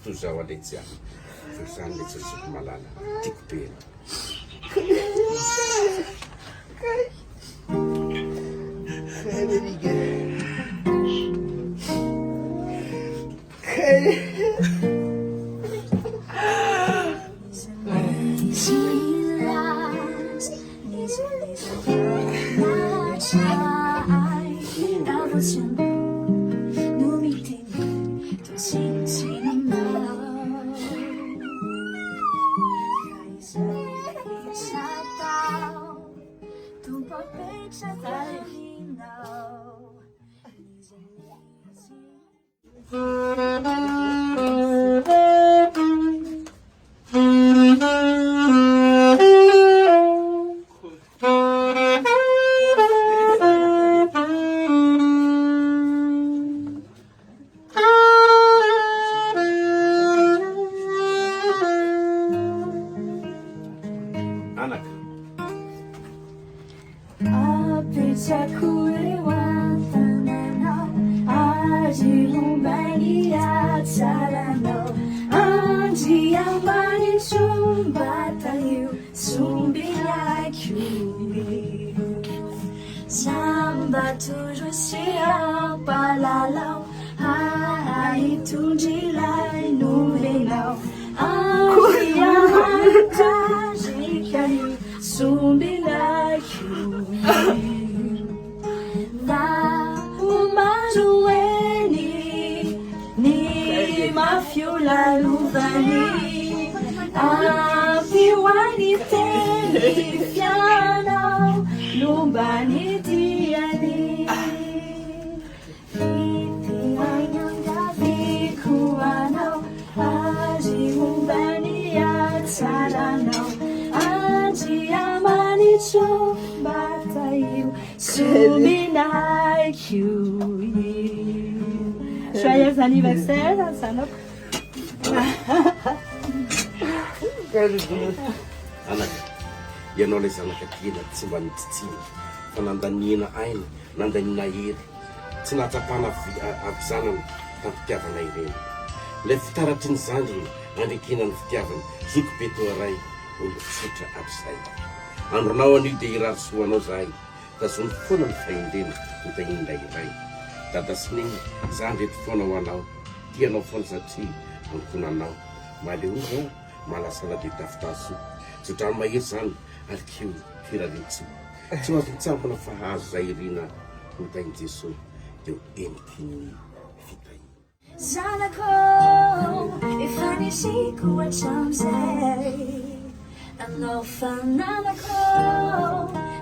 tovolahy aletsy ahy zany le tsosoko malala tiako be Joyeux anniversaire, Sanok. Anaka, ianao ilay zanaka kely tsy mba mitsitsina fa nandanina aina, nandanina hery, tsy nahatsapana avy zanany tampitiavana ireny. Ilay fitaratry ny zandriny andrekena ny fitiavana, zoky be toaray olo tsotra ab'izay. Andronao anio dia irarosoanao zahay, tazony foana ny fahendrena hotahiny iray. Dada sy neny, za ndreto foana ho anao, tianao foana satria ankonanao. Maleoza, malasana dia tafitaso, zotrany mahery zany ary keo Valin-Tsoa. Tsy mahazo mitsambana fa hazo zay irina hotahin Jesosy, dia eniky fitahiny. Zanako, efa nisiko hatramin'izay, anao fananako,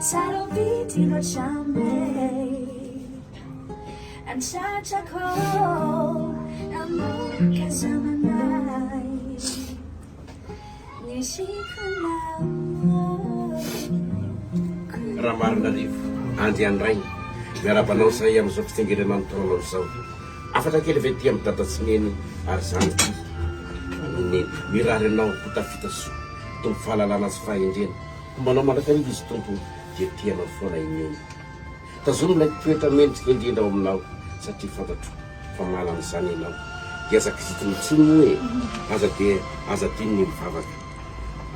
sarobidy loatramay. Antratrako, namoka zamanay, nisikonao. Raha marina rivo, andrian'rainy, miarabanao zay amin'izao fitsengerana ny taonao izao. Afatra kely vety amin'ny dada sy neny ary zany ty. Mirary anao ho tafita soa, tompo fahalalana sy fahendrena. Manao malakarivo izy tompo dia tianao foana ineny. Tazono ilay toetra mendrika indrindra ao aminao, satria fantatro fa malan'izany ianao. Dia aza kizitiny tsiny hoe aza diny ny mivavaka.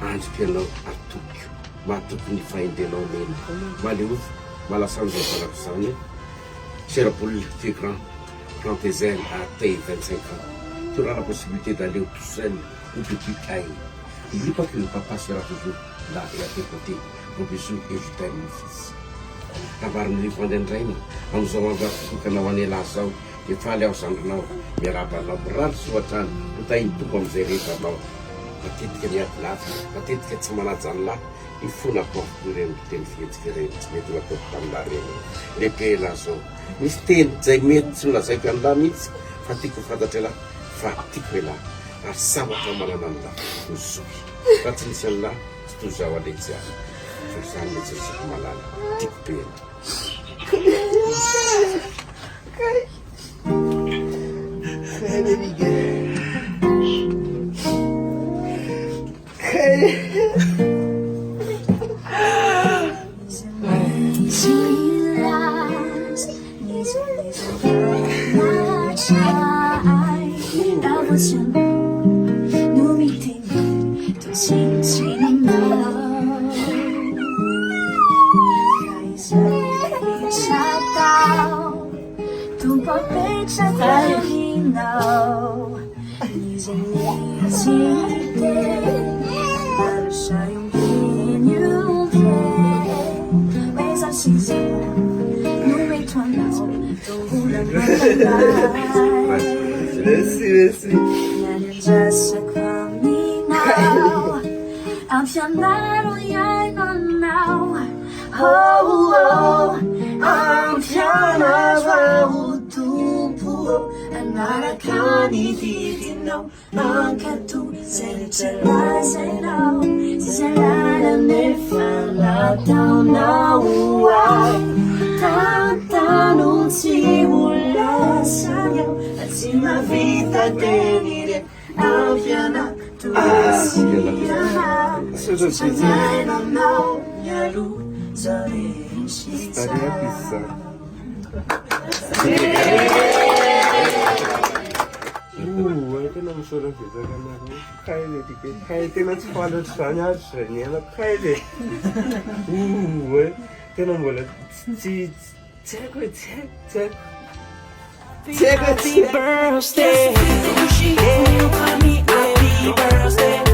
Andrika ianao ary tokyo, mahatoky ny fahendrenao neny. Maleofa, malasan'izao valako zany. Cher Paul, tu es grand tes ailes à taille 25 ans. Tu auras la possibilité d'aller tout seul ou depuis taille. N'oublie pas que le papa sera toujours là et à tes côtés. Mon bisou et je t'aime mon fils. Tavariny rivo andraindrainy amin'izao avakokana ho any lahy zao dia faly aho zandrinao miarabanao mirary soatrany hotahiny tombo amin'izay rehetra anao. Matetika miady lafy, matetika tsy manaja ny lahy ny fona porte ireny teny fihetsika ireny tsy mety natao tamin'lahy reny. Lehibe lahy zao misy teny zay mety tsy nolazaiko any lahy mihitsy fa tiako fantatra lahy fa tiako e lahy ary sambatra manana ny lahy ny Zoky. Fa tsy nisy any lahy tsy toy zao aletsy ahy fa zany le tsosoko malala tiako be I was young. 轻轻地开始一下到，读宝贝茶在你脑，你在你记得，把路上用音乐配，微笑心情，努力团脑，都忽然来。Just a crummy now. I'm piano, yeah, now. Oh, I'm piano, tupu. And I can't eat no. I'm cat to say say no. Say and if I lie down now, tanto si vuole sayo. Así la vida te diré. I'm piano, tu sira. I don't know, yalu, sorry, she's это нам что раз это на хайли теперь хайли на спалят саня шеня хайли это нам было Happy birthday, happy birthday.